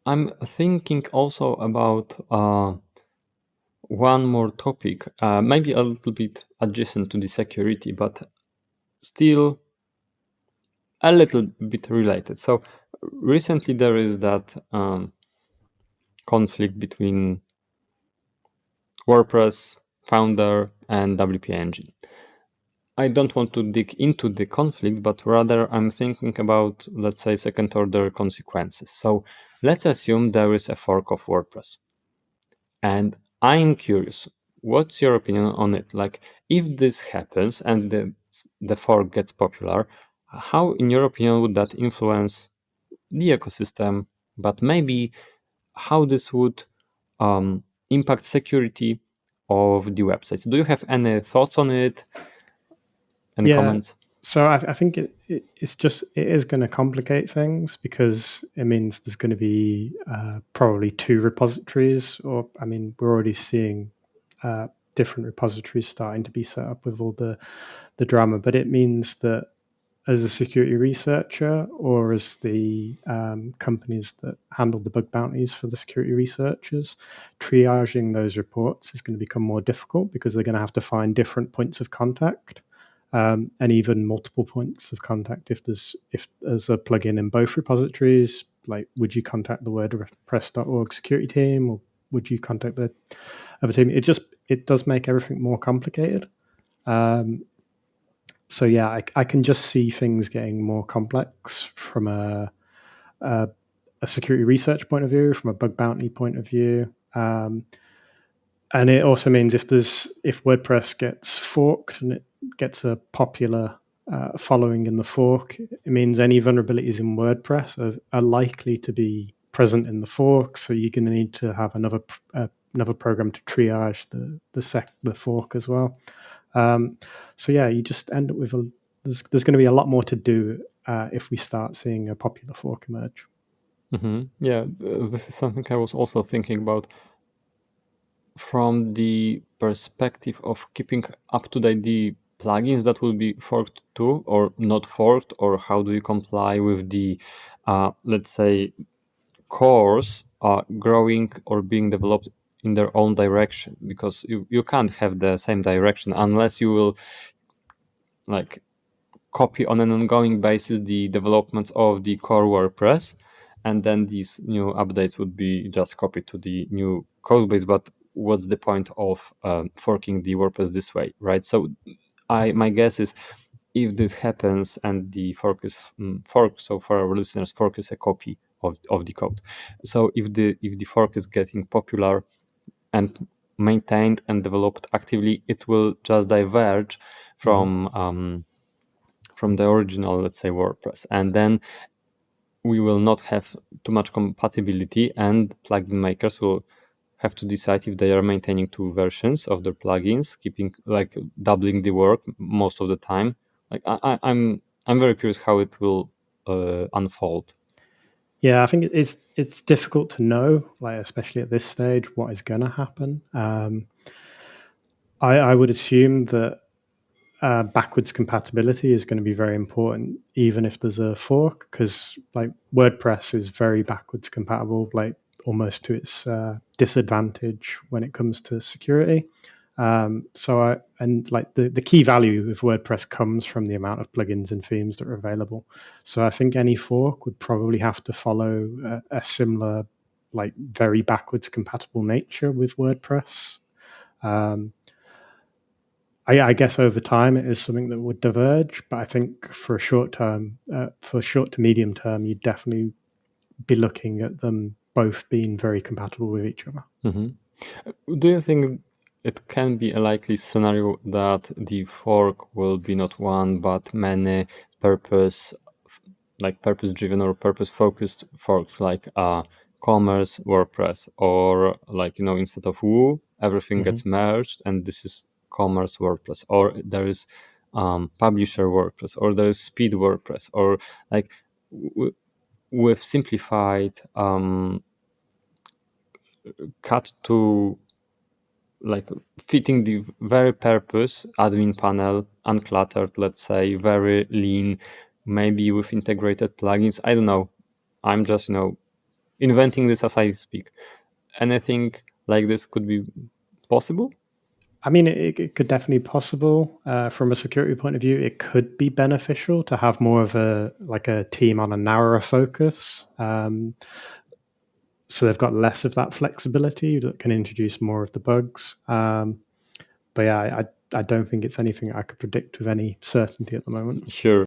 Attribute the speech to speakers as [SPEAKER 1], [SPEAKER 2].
[SPEAKER 1] I'm thinking also about one more topic, maybe a little bit adjacent to the security, but still a little bit related. So recently there is that conflict between WordPress founder and WP Engine. I don't want to dig into the conflict, but rather I'm thinking about, let's say, second order consequences. So let's assume there is a fork of WordPress. And I'm curious, what's your opinion on it? Like, if this happens and the fork gets popular, how, in your opinion, would that influence the ecosystem? But maybe how this would impact security of the websites. Do you have any thoughts on it? Any
[SPEAKER 2] Yeah.
[SPEAKER 1] comments?
[SPEAKER 2] So I think it is going to complicate things because it means there's going to be probably two repositories, or I mean, we're already seeing different repositories starting to be set up with all the drama. But it means that as a security researcher or as the companies that handle the bug bounties for the security researchers, triaging those reports is going to become more difficult because they're going to have to find different points of contact, and even multiple points of contact if there's a plugin in both repositories. Like, would you contact the WordPress.org security team, or would you contact the other team? It does make everything more complicated. So yeah, I can just see things getting more complex from a security research point of view, from a bug bounty point of view, and it also means if WordPress gets forked and it gets a popular following in the fork, it means any vulnerabilities in WordPress are likely to be present in the fork. So you're going to need to have another program to triage the fork as well. So yeah, you just end up with there's going to be a lot more to do if we start seeing a popular fork emerge.
[SPEAKER 1] Yeah, this is something I was also thinking about from the perspective of keeping up to date the plugins that will be forked too, or not forked, or how do you comply with the, let's say, cores growing or being developed in their own direction, because you can't have the same direction unless you will like copy on an ongoing basis the developments of the core WordPress, and then these new updates would be just copied to the new code base. But what's the point of forking the WordPress this way, right? So my guess is, if this happens and the fork is fork, so for our listeners, fork is a copy of the code. So if the fork is getting popular and maintained and developed actively, it will just diverge from the original, let's say, WordPress, and then we will not have too much compatibility, and plugin makers will have to decide if they are maintaining two versions of their plugins, keeping like doubling the work most of the time. Like I'm very curious how it will unfold.
[SPEAKER 2] Yeah, I think it's difficult to know, like especially at this stage, what is going to happen. I would assume that backwards compatibility is going to be very important, even if there's a fork, because like WordPress is very backwards compatible, like almost to its disadvantage when it comes to security. Like the key value of WordPress comes from the amount of plugins and themes that are available. So I think any fork would probably have to follow a similar, like very backwards compatible nature with WordPress. Um, I guess over time it is something that would diverge, but I think for short to medium term, you'd definitely be looking at them both being very compatible with each other.
[SPEAKER 1] Mhm. Do you think it can be a likely scenario that the fork will be not one but many purpose, like purpose-driven or purpose-focused forks, like commerce WordPress, or like, instead of Woo, everything
[SPEAKER 2] Mhm.
[SPEAKER 1] gets merged and this is commerce WordPress, or there is publisher WordPress, or there is speed WordPress, or like with simplified cut to like fitting the very purpose admin panel, uncluttered, let's say, very lean, maybe with integrated plugins. I don't know. I'm just inventing this as I speak. Anything like this could be possible?
[SPEAKER 2] I mean, it could definitely be possible from a security point of view. It could be beneficial to have more of a team on a narrower focus. So they've got less of that flexibility that can introduce more of the bugs. But yeah, I don't think it's anything I could predict with any certainty at the moment.
[SPEAKER 1] Sure.